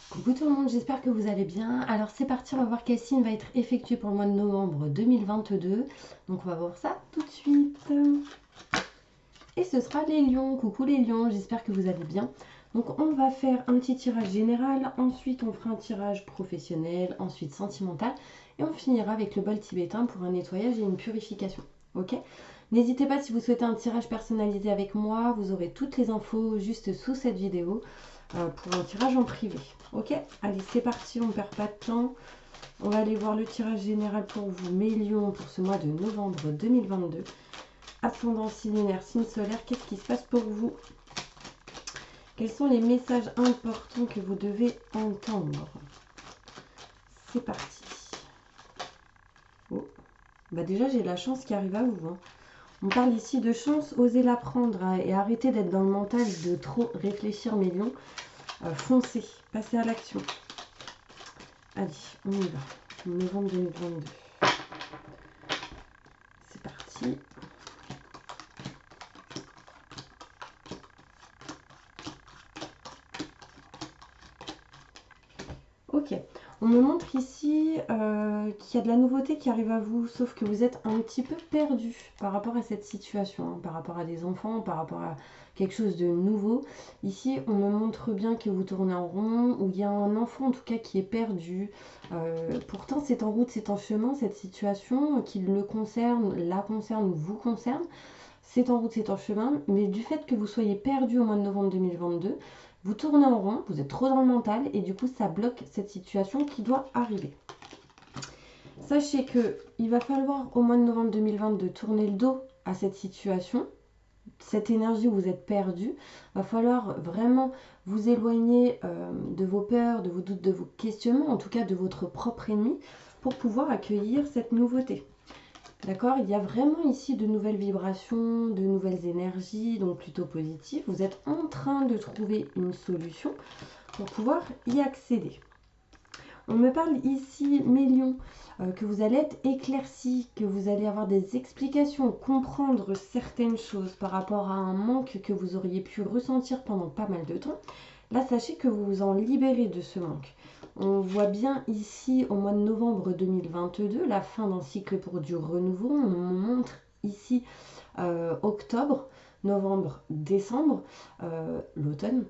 Coucou tout le monde, j'espère que vous allez bien. Alors c'est parti, on va voir quel signe va être effectué pour le mois de novembre 2022. Donc on va voir ça tout de suite. Et ce sera les lions. Coucou les lions, j'espère que vous allez bien. Donc on va faire un petit tirage général, ensuite on fera un tirage professionnel, ensuite sentimental. Et on finira avec le bol tibétain pour un nettoyage et une purification. Ok? N'hésitez pas si vous souhaitez un tirage personnalisé avec moi, vous aurez toutes les infos juste sous cette vidéo pour un tirage en privé. Ok, allez c'est parti, on ne perd pas de temps. On va aller voir le tirage général pour vous, mes lions, pour ce mois de novembre 2022. Ascendant, signe lunaire, signe solaire, qu'est-ce qui se passe pour vous? Quels sont les messages importants que vous devez entendre? C'est parti. Oh, bah déjà j'ai la chance qui arrive à vous. Hein. On parle ici de chance, osez la prendre et arrêtez d'être dans le mental de trop réfléchir, mes lions. Foncez, passez à l'action. Allez, on y va. Novembre 2022. C'est parti. Ok. On me montre ici qu'il y a de la nouveauté qui arrive à vous, sauf que vous êtes un petit peu perdu par rapport à cette situation, hein, par rapport à des enfants, par rapport à quelque chose de nouveau. Ici, on me montre bien que vous tournez en rond, ou il y a un enfant en tout cas qui est perdu. Pourtant, c'est en route, c'est en chemin, cette situation, qu'il le concerne, la concerne ou vous concerne. C'est en route, c'est en chemin, mais du fait que vous soyez perdu au mois de novembre 2022, vous tournez en rond, vous êtes trop dans le mental et du coup ça bloque cette situation qui doit arriver. Sachez que il va falloir au mois de novembre 2022 tourner le dos à cette situation, cette énergie où vous êtes perdu. Il va falloir vraiment vous éloigner de vos peurs, de vos doutes, de vos questionnements, en tout cas de votre propre ennemi, pour pouvoir accueillir cette nouveauté. D'accord, il y a vraiment ici de nouvelles vibrations, de nouvelles énergies, donc plutôt positives. Vous êtes en train de trouver une solution pour pouvoir y accéder. On me parle ici, mes lions, que vous allez être éclaircis, que vous allez avoir des explications, comprendre certaines choses par rapport à un manque que vous auriez pu ressentir pendant pas mal de temps. Là, sachez que vous vous en libérez de ce manque. On voit bien ici au mois de novembre 2022 la fin d'un cycle pour du renouveau. On montre ici octobre, novembre, décembre, l'automne.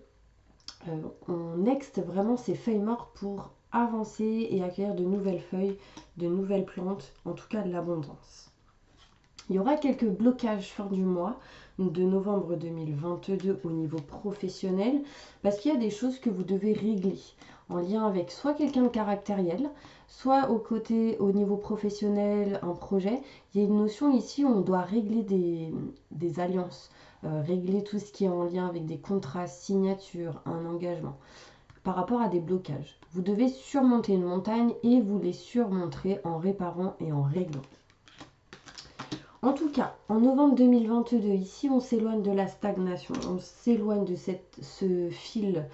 On nexte vraiment ces feuilles mortes pour avancer et accueillir de nouvelles feuilles, de nouvelles plantes, en tout cas de l'abondance. Il y aura quelques blocages fin du mois de novembre 2022 au niveau professionnel parce qu'il y a des choses que vous devez régler en lien avec soit quelqu'un de caractériel, soit au niveau professionnel, un projet. Il y a une notion ici où on doit régler des alliances, régler tout ce qui est en lien avec des contrats, signatures, un engagement par rapport à des blocages. Vous devez surmonter une montagne et vous les surmonter en réparant et en réglant. En tout cas, en novembre 2022, ici, on s'éloigne de la stagnation, on s'éloigne de ce fil.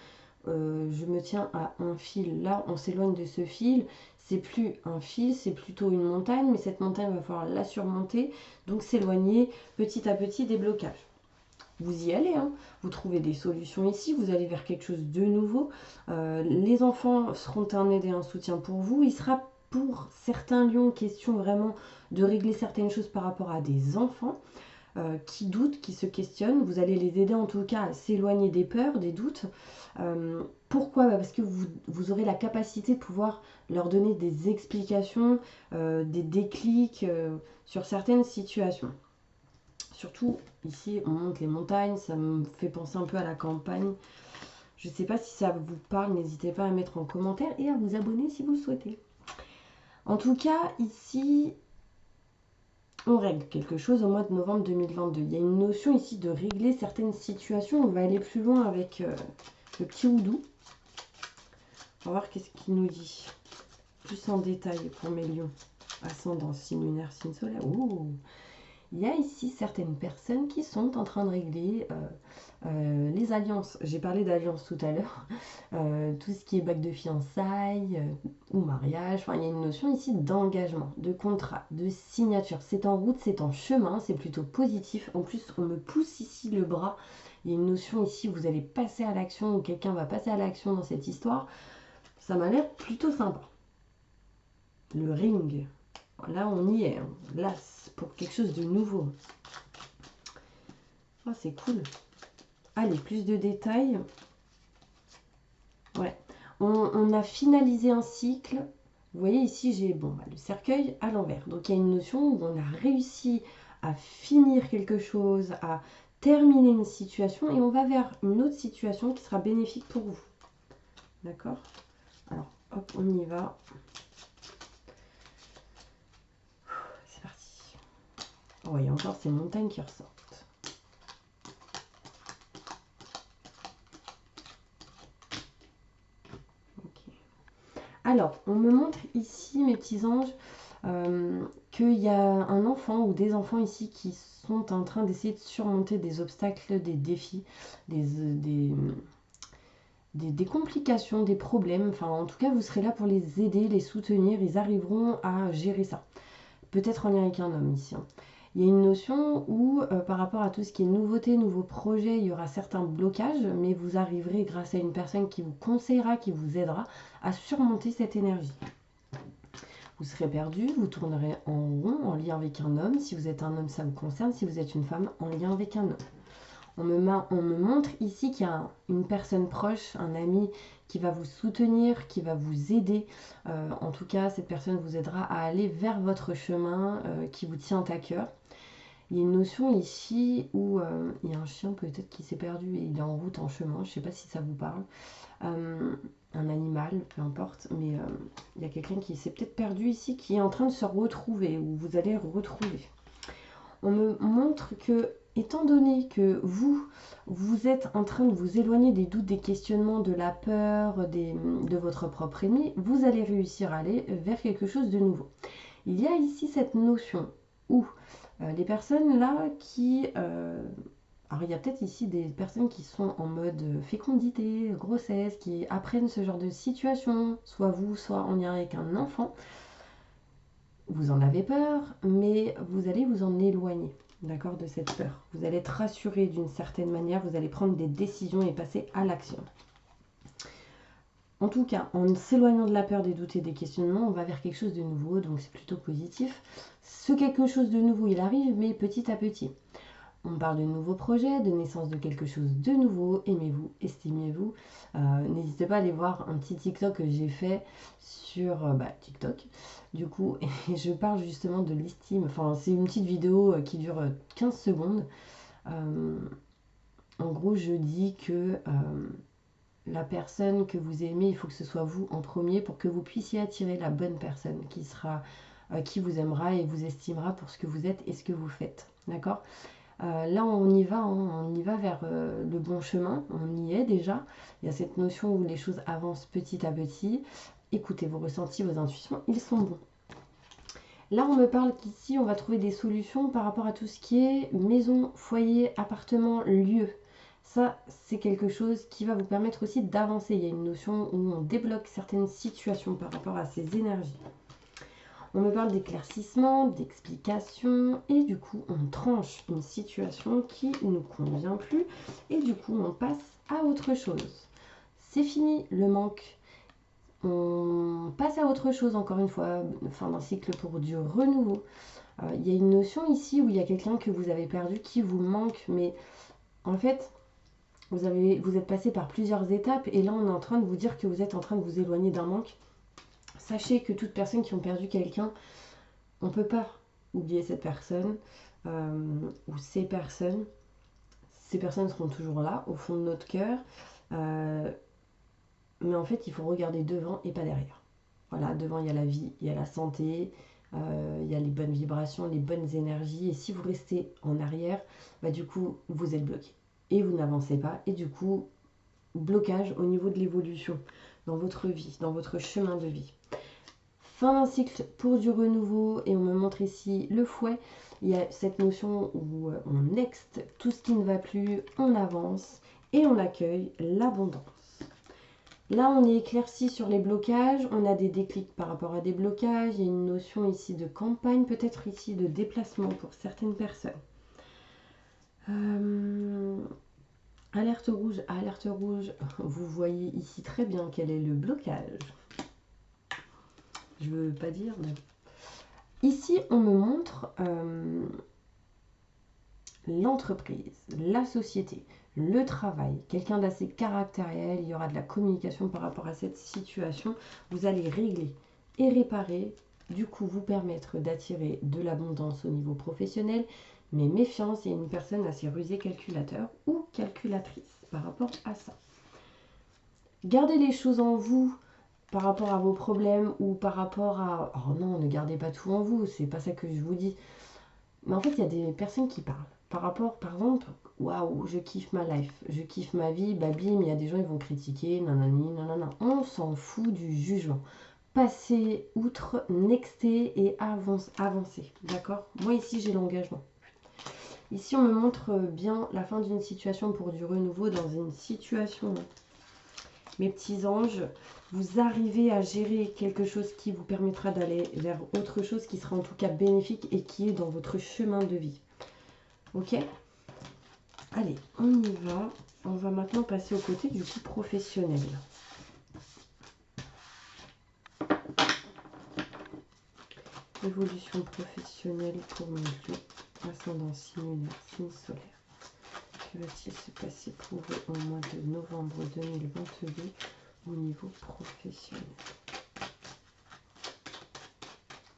Je me tiens à un fil. Là, on s'éloigne de ce fil. C'est plus un fil, c'est plutôt une montagne, mais cette montagne, il va falloir la surmonter, donc s'éloigner petit à petit des blocages. Vous y allez, hein. Vous trouvez des solutions ici, vous allez vers quelque chose de nouveau. Les enfants seront un aide et un soutien pour vous. Il sera pour certains lions question vraiment de régler certaines choses par rapport à des enfants qui doutent, qui se questionnent. Vous allez les aider en tout cas à s'éloigner des peurs, des doutes. Pourquoi? Parce que vous aurez la capacité de pouvoir leur donner des explications, des déclics sur certaines situations. Surtout ici on monte les montagnes, ça me fait penser un peu à la campagne. Je ne sais pas si ça vous parle, n'hésitez pas à mettre en commentaire et à vous abonner si vous le souhaitez. En tout cas, ici, on règle quelque chose au mois de novembre 2022. Il y a une notion ici de régler certaines situations. On va aller plus loin avec le petit houdou. On va voir qu'est-ce qu'il nous dit. Plus en détail pour mes lions. Ascendant, signe lunaire, signe solaire. Oh, il y a ici certaines personnes qui sont en train de régler les alliances. J'ai parlé d'alliances tout à l'heure. Tout ce qui est bague de fiançailles ou mariage. Enfin, il y a une notion ici d'engagement, de contrat, de signature. C'est en route, c'est en chemin, c'est plutôt positif. En plus, on me pousse ici le bras. Il y a une notion ici où vous allez passer à l'action, ou quelqu'un va passer à l'action dans cette histoire. Ça m'a l'air plutôt sympa. Le ring. Là, on y est. Là, pour quelque chose de nouveau. Oh, c'est cool. Allez, plus de détails. Ouais. On a finalisé un cycle. Vous voyez ici, j'ai le cercueil à l'envers. Donc, il y a une notion où on a réussi à finir quelque chose, à terminer une situation et on va vers une autre situation qui sera bénéfique pour vous. D'accord? Alors, hop, on y va. C'est parti. Oh, il y a encore ces montagnes qui ressortent. Ok. Alors, on me montre ici, mes petits anges, qu'il y a un enfant ou des enfants ici qui sont en train d'essayer de surmonter des obstacles, des défis, des complications, des problèmes. Enfin, en tout cas, vous serez là pour les aider, les soutenir. Ils arriveront à gérer ça. Peut-être en lien avec un homme ici. Hein. Il y a une notion où, par rapport à tout ce qui est nouveauté, nouveaux projets, il y aura certains blocages, mais vous arriverez grâce à une personne qui vous conseillera, qui vous aidera à surmonter cette énergie. Vous serez perdu, vous tournerez en rond en lien avec un homme. Si vous êtes un homme, ça vous concerne. Si vous êtes une femme, en lien avec un homme. On me montre ici qu'il y a une personne proche, un ami qui va vous soutenir, qui va vous aider. En tout cas, cette personne vous aidera à aller vers votre chemin qui vous tient à cœur. Il y a une notion ici où il y a un chien peut-être qui s'est perdu et il est en route, en chemin. Je ne sais pas si ça vous parle. Un animal, peu importe. Mais il y a quelqu'un qui s'est peut-être perdu ici, qui est en train de se retrouver, ou vous allez retrouver. On me montre que, étant donné que vous êtes en train de vous éloigner des doutes, des questionnements, de la peur, de votre propre ennemi, vous allez réussir à aller vers quelque chose de nouveau. Il y a ici cette notion où les personnes là qui... alors il y a peut-être ici des personnes qui sont en mode fécondité, grossesse, qui apprennent ce genre de situation, soit vous, soit en lien avec un enfant. Vous en avez peur, mais vous allez vous en éloigner, d'accord, de cette peur. Vous allez être rassuré d'une certaine manière, vous allez prendre des décisions et passer à l'action. En tout cas, en s'éloignant de la peur, des doutes et des questionnements, on va vers quelque chose de nouveau, donc c'est plutôt positif. Ce quelque chose de nouveau, il arrive, mais petit à petit. On parle de nouveaux projets, de naissance de quelque chose de nouveau. Aimez-vous, estimez-vous. N'hésitez pas à aller voir un petit TikTok que j'ai fait sur TikTok. Du coup, je parle justement de l'estime. Enfin, c'est une petite vidéo qui dure 15 secondes. En gros, je dis que la personne que vous aimez, il faut que ce soit vous en premier pour que vous puissiez attirer la bonne personne qui vous aimera et vous estimera pour ce que vous êtes et ce que vous faites. D'accord ? Là, on y va, hein, on y va vers le bon chemin, on y est déjà. Il y a cette notion où les choses avancent petit à petit. Écoutez vos ressentis, vos intuitions, ils sont bons. Là, on me parle qu'ici, on va trouver des solutions par rapport à tout ce qui est maison, foyer, appartement, lieu. Ça, c'est quelque chose qui va vous permettre aussi d'avancer. Il y a une notion où on débloque certaines situations par rapport à ces énergies. On me parle d'éclaircissement, d'explication, et du coup, on tranche une situation qui ne nous convient plus, et du coup, on passe à autre chose. C'est fini le manque. On passe à autre chose, encore une fois, fin d'un cycle pour du renouveau. Il y a une notion ici où il y a quelqu'un que vous avez perdu qui vous manque, mais en fait, vous êtes passé par plusieurs étapes, et là, on est en train de vous dire que vous êtes en train de vous éloigner d'un manque. Sachez que toutes personnes qui ont perdu quelqu'un, on ne peut pas oublier cette personne ou ces personnes. Ces personnes seront toujours là, au fond de notre cœur. Mais en fait, il faut regarder devant et pas derrière. Voilà, devant, il y a la vie, il y a la santé, il y a les bonnes vibrations, les bonnes énergies. Et si vous restez en arrière, du coup, vous êtes bloqué. Et vous n'avancez pas. Et du coup, blocage au niveau de l'évolution dans votre vie, dans votre chemin de vie. Fin d'un cycle pour du renouveau, et on me montre ici le fouet. Il y a cette notion où on next tout ce qui ne va plus, on avance et on accueille l'abondance. Là, on est éclairci sur les blocages, on a des déclics par rapport à des blocages, il y a une notion ici de campagne, peut-être ici de déplacement pour certaines personnes. Alerte rouge, vous voyez ici très bien quel est le blocage. Je veux pas dire, mais... Ici, on me montre l'entreprise, la société, le travail, quelqu'un d'assez caractériel, il y aura de la communication par rapport à cette situation. Vous allez régler et réparer, du coup vous permettre d'attirer de l'abondance au niveau professionnel, mais méfiance, il y a une personne assez rusée, calculateur ou calculatrice par rapport à ça. Gardez les choses en vous par rapport à vos problèmes ou par rapport à... Oh non, ne gardez pas tout en vous, c'est pas ça que je vous dis. Mais en fait, il y a des personnes qui parlent. Par rapport, par exemple, waouh, je kiffe ma life, je kiffe ma vie, babim, il y a des gens qui vont critiquer, nanani, nanana. On s'en fout du jugement. Passez outre, nexter et avancer. D'accord? Moi, ici, j'ai l'engagement. Ici, on me montre bien la fin d'une situation pour du renouveau dans une situation. Mes petits anges, vous arrivez à gérer quelque chose qui vous permettra d'aller vers autre chose qui sera en tout cas bénéfique et qui est dans votre chemin de vie. Ok? Allez, on y va. On va maintenant passer au côté du coup professionnel. Évolution professionnelle pour mes yeux. Ascendant signe lunaire, signe solaire. Que va-t-il se passer pour vous au mois de novembre 2022 au niveau professionnel?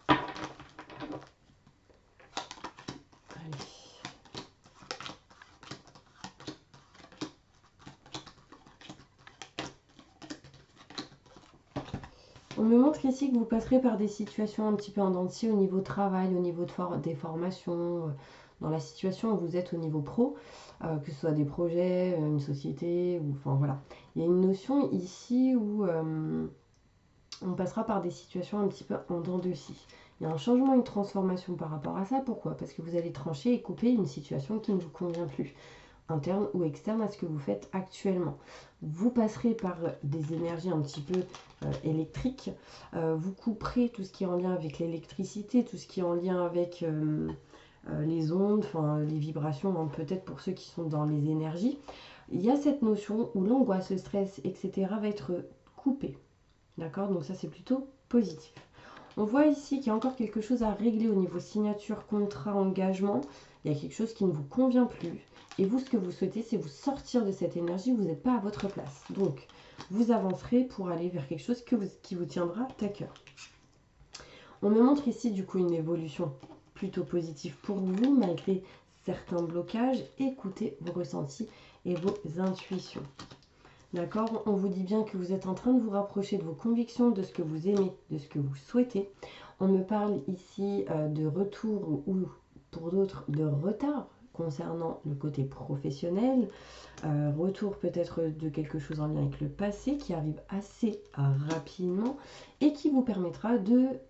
Allez. On me montre ici que vous passerez par des situations un petit peu en dents de scie au niveau travail, au niveau des formations, dans la situation où vous êtes au niveau pro, que ce soit des projets, une société, ou enfin voilà. Il y a une notion ici où on passera par des situations un petit peu en dents de scie. Il y a un changement, une transformation par rapport à ça. Pourquoi? Parce que vous allez trancher et couper une situation qui ne vous convient plus, interne ou externe à ce que vous faites actuellement. Vous passerez par des énergies un petit peu électriques. Vous couperez tout ce qui est en lien avec l'électricité, tout ce qui est en lien avec les ondes, enfin les vibrations, hein, peut-être pour ceux qui sont dans les énergies. Il y a cette notion où l'angoisse, le stress, etc. va être coupé. D'accord? Donc ça, c'est plutôt positif. On voit ici qu'il y a encore quelque chose à régler au niveau signature, contrat, engagement. Il y a quelque chose qui ne vous convient plus. Et vous, ce que vous souhaitez, c'est vous sortir de cette énergie. Vous n'êtes pas à votre place. Donc, vous avancerez pour aller vers quelque chose qui vous tiendra à cœur. On me montre ici, du coup, une évolution plutôt positive pour vous, malgré certains blocages. Écoutez vos ressentis et vos intuitions. D'accord? On vous dit bien que vous êtes en train de vous rapprocher de vos convictions, de ce que vous aimez, de ce que vous souhaitez. On me parle ici de retour ou pour d'autres de retard concernant le côté professionnel. Retour peut-être de quelque chose en lien avec le passé qui arrive assez rapidement et qui vous permettra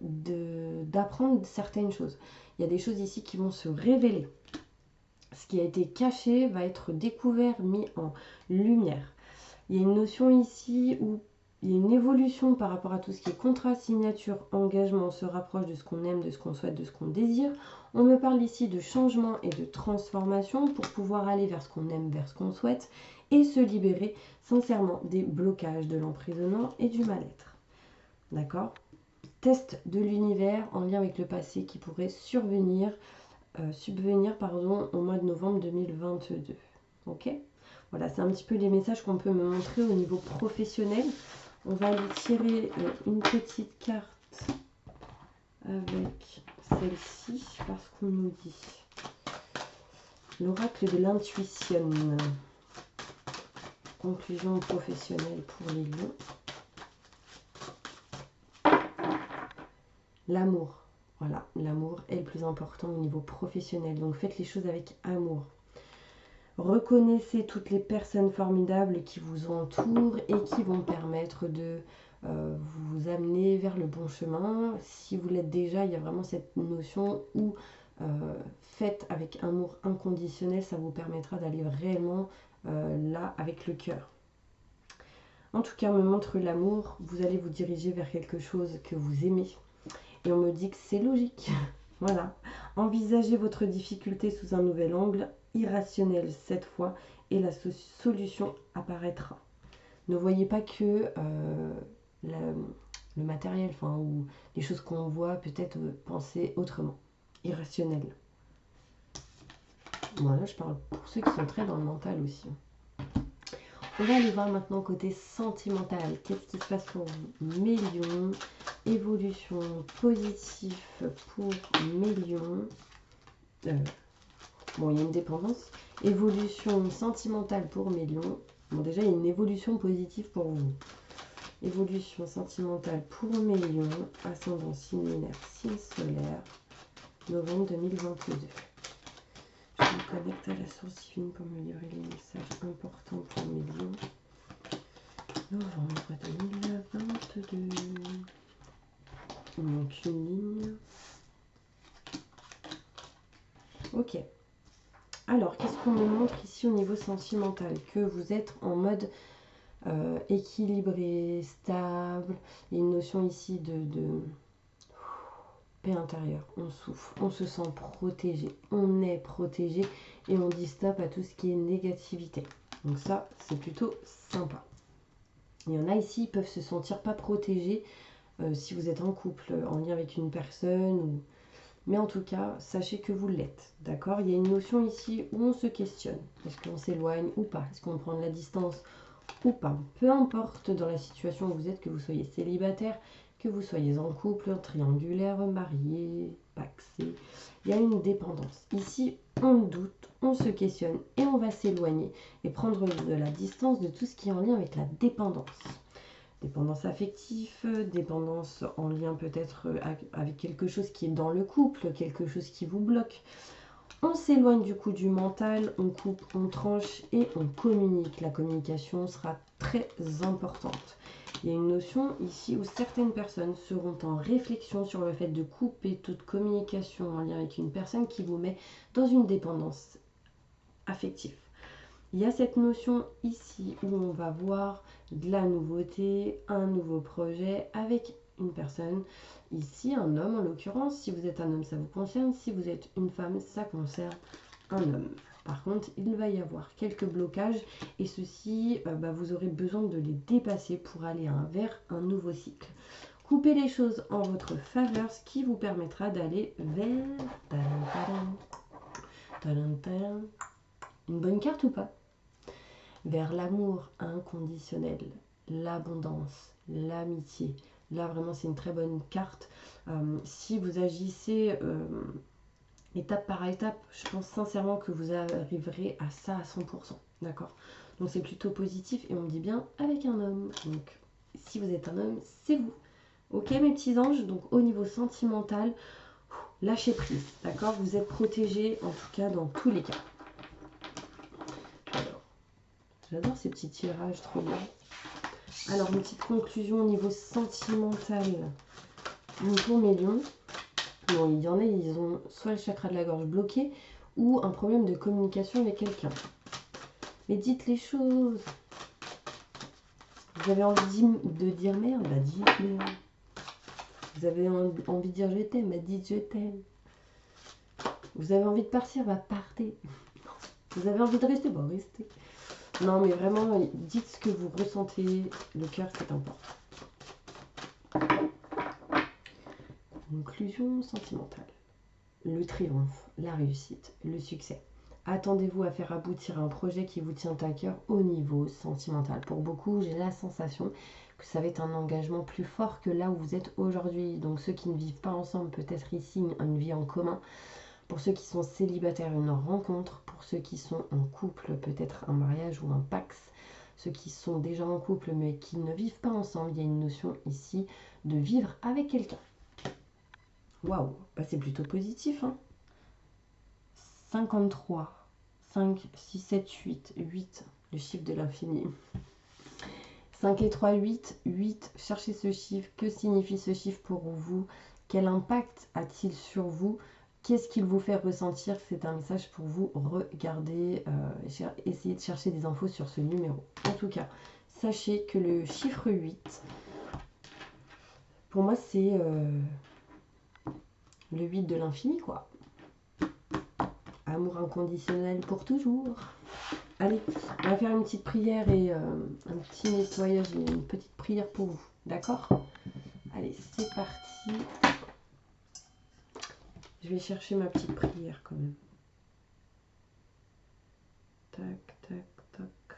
d'apprendre certaines choses. Il y a des choses ici qui vont se révéler. Ce qui a été caché va être découvert, mis en lumière. Il y a une notion ici où il y a une évolution par rapport à tout ce qui est contrat, signature, engagement. On se rapproche de ce qu'on aime, de ce qu'on souhaite, de ce qu'on désire. On me parle ici de changement et de transformation pour pouvoir aller vers ce qu'on aime, vers ce qu'on souhaite et se libérer sincèrement des blocages, de l'emprisonnement et du mal-être. D'accord? Test de l'univers en lien avec le passé qui pourrait subvenir au mois de novembre 2022. Ok? Voilà, c'est un petit peu les messages qu'on peut me montrer au niveau professionnel. On va aller tirer une petite carte avec celle-ci parce qu'on nous dit l'oracle de l'intuition. Conclusion professionnelle pour les lions. L'amour. Voilà, l'amour est le plus important au niveau professionnel. Donc faites les choses avec amour. Reconnaissez toutes les personnes formidables qui vous entourent et qui vont permettre de vous amener vers le bon chemin. Si vous l'êtes déjà, il y a vraiment cette notion où faites avec amour inconditionnel, ça vous permettra d'aller réellement là avec le cœur. En tout cas, on me montre l'amour, vous allez vous diriger vers quelque chose que vous aimez. Et on me dit que c'est logique. Voilà. Envisagez votre difficulté sous un nouvel angle, irrationnel cette fois, et la solution apparaîtra. Ne voyez pas que le matériel, enfin, ou les choses qu'on voit, peut-être penser autrement, irrationnel. Voilà, je parle pour ceux qui sont très dans le mental aussi. On va aller voir maintenant côté sentimental. Qu'est-ce qui se passe pour vous? Mes lions. Évolution positive pour mes lions. Bon, il y a une dépendance. Évolution sentimentale pour mes lions. Bon, déjà, il y a une évolution positive pour vous. Évolution sentimentale pour mes lions. Ascendant signe lunaire, signe solaire. Novembre 2022. Je me connecte à la source divine pour me livrer les messages importants pour mes lions. Novembre 2022. Il manque une ligne. Ok. Alors, qu'est-ce qu'on me montre ici au niveau sentimental? Que vous êtes en mode équilibré, stable. Il y a une notion ici de paix intérieure. On souffle, on se sent protégé. On est protégé et on dit stop à tout ce qui est négativité. Donc ça, c'est plutôt sympa. Il y en a ici, ils peuvent se sentir pas protégés si vous êtes en couple, en lien avec une personne. Mais en tout cas, sachez que vous l'êtes. D'accord? Il y a une notion ici où on se questionne. Est-ce qu'on s'éloigne ou pas? Est-ce qu'on prend de la distance ou pas? Peu importe dans la situation où vous êtes, que vous soyez célibataire, que vous soyez en couple, triangulaire, marié, paxé, il y a une dépendance. Ici, on doute, on se questionne et on va s'éloigner et prendre de la distance de tout ce qui est en lien avec la dépendance. Dépendance affective, dépendance en lien peut-être avec quelque chose qui est dans le couple, quelque chose qui vous bloque. On s'éloigne du coup du mental, on coupe, on tranche et on communique. La communication sera très importante. Il y a une notion ici où certaines personnes seront en réflexion sur le fait de couper toute communication en lien avec une personne qui vous met dans une dépendance affective. Il y a cette notion ici où on va voir de la nouveauté, un nouveau projet avec une personne. Ici, un homme en l'occurrence. Si vous êtes un homme, ça vous concerne. Si vous êtes une femme, ça concerne un homme. Par contre, il va y avoir quelques blocages et ceci, vous aurez besoin de les dépasser pour aller vers un nouveau cycle. Coupez les choses en votre faveur, ce qui vous permettra d'aller vers une bonne carte ou pas? Vers l'amour inconditionnel, l'abondance, l'amitié. Là, vraiment, c'est une très bonne carte. Si vous agissez étape par étape, je pense sincèrement que vous arriverez à ça à 100%. D'accord? Donc, c'est plutôt positif et on me dit bien avec un homme. Donc, si vous êtes un homme, c'est vous. Ok, mes petits anges? Donc, au niveau sentimental, lâchez prise. D'accord? Vous êtes protégés, en tout cas, dans tous les cas. J'adore ces petits tirages, trop bien. Alors, une petite conclusion au niveau sentimental. Pour mes lions, bon, il y en a, ils ont soit le chakra de la gorge bloqué ou un problème de communication avec quelqu'un. Mais dites les choses. Vous avez envie de dire merde, bah dites merde. Vous avez envie de dire je t'aime, bah dites je t'aime. Vous avez envie de partir, bah partez. Vous avez envie de rester, bah restez. Non, mais vraiment, dites ce que vous ressentez. Le cœur, c'est important. Conclusion sentimentale. Le triomphe, la réussite, le succès. Attendez-vous à faire aboutir un projet qui vous tient à cœur au niveau sentimental. Pour beaucoup, j'ai la sensation que ça va être un engagement plus fort que là où vous êtes aujourd'hui. Donc ceux qui ne vivent pas ensemble, peut-être ici, une vie en commun. Pour ceux qui sont célibataires, une rencontre. Pour ceux qui sont en couple, peut-être un mariage ou un pax. Ceux qui sont déjà en couple mais qui ne vivent pas ensemble, il y a une notion ici de vivre avec quelqu'un. Waouh, c'est plutôt positif. Hein, 53, 5, 6, 7, 8, 8, le chiffre de l'infini. 5 et 3, 8, 8, cherchez ce chiffre. Que signifie ce chiffre pour vous? Quel impact a-t-il sur vous? Qu'est-ce qu'il vous fait ressentir? C'est un message pour vous. Regardez, essayez de chercher des infos sur ce numéro. En tout cas, sachez que le chiffre 8, pour moi, c'est le 8 de l'infini, quoi. Amour inconditionnel pour toujours. Allez, on va faire une petite prière et un petit nettoyage, une petite prière pour vous. D'accord? Allez, c'est parti. Je vais chercher ma petite prière quand même. Tac, tac, tac.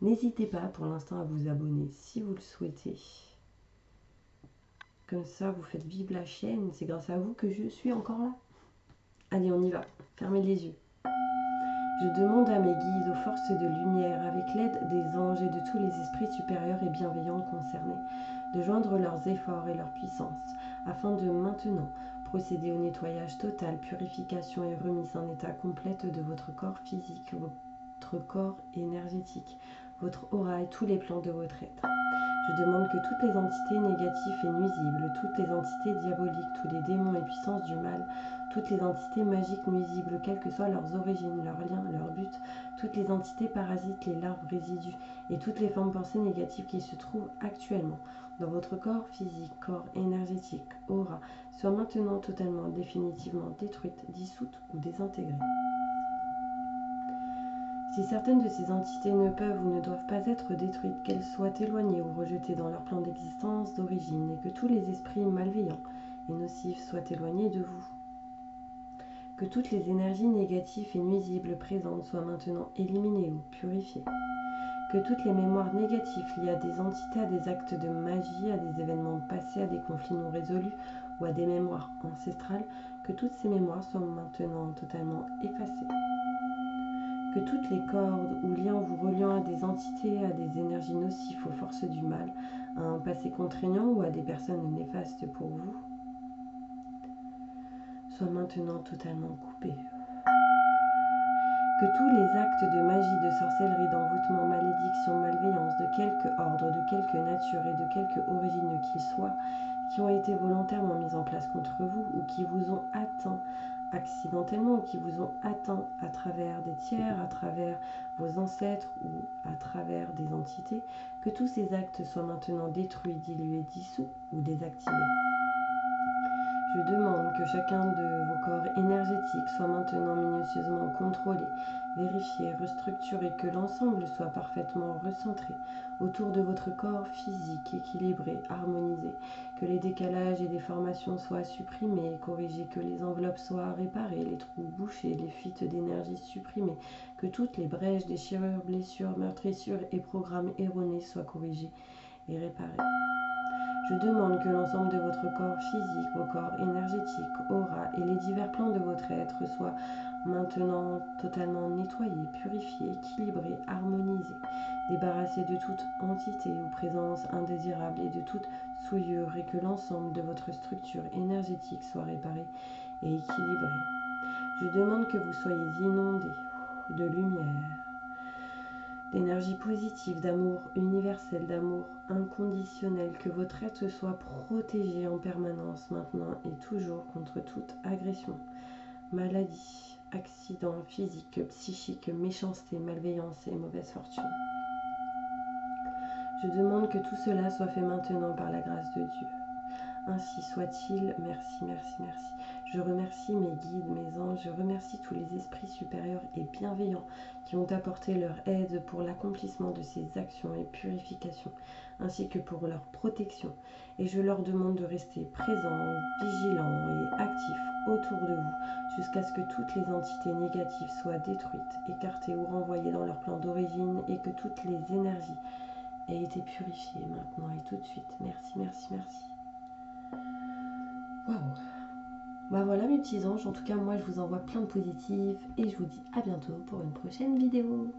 N'hésitez pas pour l'instant à vous abonner si vous le souhaitez. Comme ça, vous faites vivre la chaîne. C'est grâce à vous que je suis encore là. Allez, on y va. Fermez les yeux. Je demande à mes guides, aux forces de lumière, avec l'aide des anges et de tous les esprits supérieurs et bienveillants concernés, de joindre leurs efforts et leur puissance, afin de maintenant procéder au nettoyage total, purification et remise en état complète de votre corps physique, votre corps énergétique, votre aura et tous les plans de votre être. Je demande que toutes les entités négatives et nuisibles, toutes les entités diaboliques, tous les démons et puissances du mal, toutes les entités magiques nuisibles, quelles que soient leurs origines, leurs liens, leurs buts, toutes les entités parasites, les larves résidus et toutes les formes pensées négatives qui se trouvent actuellement dans votre corps physique, corps énergétique, aura, soient maintenant totalement, définitivement détruites, dissoutes ou désintégrées. Si certaines de ces entités ne peuvent ou ne doivent pas être détruites, qu'elles soient éloignées ou rejetées dans leur plan d'existence d'origine, et que tous les esprits malveillants et nocifs soient éloignés de vous. Que toutes les énergies négatives et nuisibles présentes soient maintenant éliminées ou purifiées. Que toutes les mémoires négatives liées à des entités, à des actes de magie, à des événements passés, à des conflits non résolus ou à des mémoires ancestrales, que toutes ces mémoires soient maintenant totalement effacées. Que toutes les cordes ou liens vous reliant à des entités, à des énergies nocives aux forces du mal, à un passé contraignant ou à des personnes néfastes pour vous, soient maintenant totalement coupés. Que tous les actes de magie, de sorcellerie, d'envoûtement, malédiction, malveillance, de quelque ordre, de quelque nature et de quelque origine qu'ils soient, qui ont été volontairement mis en place contre vous ou qui vous ont atteint accidentellement ou qui vous ont atteint à travers des tiers, à travers vos ancêtres ou à travers des entités, que tous ces actes soient maintenant détruits, dilués, dissous ou désactivés. Je demande que chacun de vos corps énergétiques soit maintenant minutieusement contrôlé, vérifié, restructuré, que l'ensemble soit parfaitement recentré autour de votre corps physique, équilibré, harmonisé, que les décalages et déformations soient supprimés, corrigés, que les enveloppes soient réparées, les trous bouchés, les fuites d'énergie supprimées, que toutes les brèches, déchirures, blessures, meurtrissures et programmes erronés soient corrigés et réparés. Je demande que l'ensemble de votre corps physique, vos corps énergétiques, aura et les divers plans de votre être soient maintenant totalement nettoyés, purifiés, équilibrés, harmonisés, débarrassés de toute entité ou présence indésirable et de toute souillure, et que l'ensemble de votre structure énergétique soit réparé et équilibré. Je demande que vous soyez inondés de lumière, d'énergie positive, d'amour universel, d'amour inconditionnel, que votre être soit protégé en permanence maintenant et toujours contre toute agression, maladie, accident physique, psychique, méchanceté, malveillance et mauvaise fortune. Je demande que tout cela soit fait maintenant par la grâce de Dieu. Ainsi soit-il. Merci, merci, merci. Je remercie mes guides, mes anges, je remercie tous les esprits supérieurs et bienveillants qui ont apporté leur aide pour l'accomplissement de ces actions et purifications, ainsi que pour leur protection. Et je leur demande de rester présents, vigilants et actifs autour de vous, jusqu'à ce que toutes les entités négatives soient détruites, écartées ou renvoyées dans leur plan d'origine, et que toutes les énergies aient été purifiées maintenant et tout de suite. Merci, merci, merci. Waouh! Bah voilà mes petits anges, en tout cas moi je vous envoie plein de positifs et je vous dis à bientôt pour une prochaine vidéo.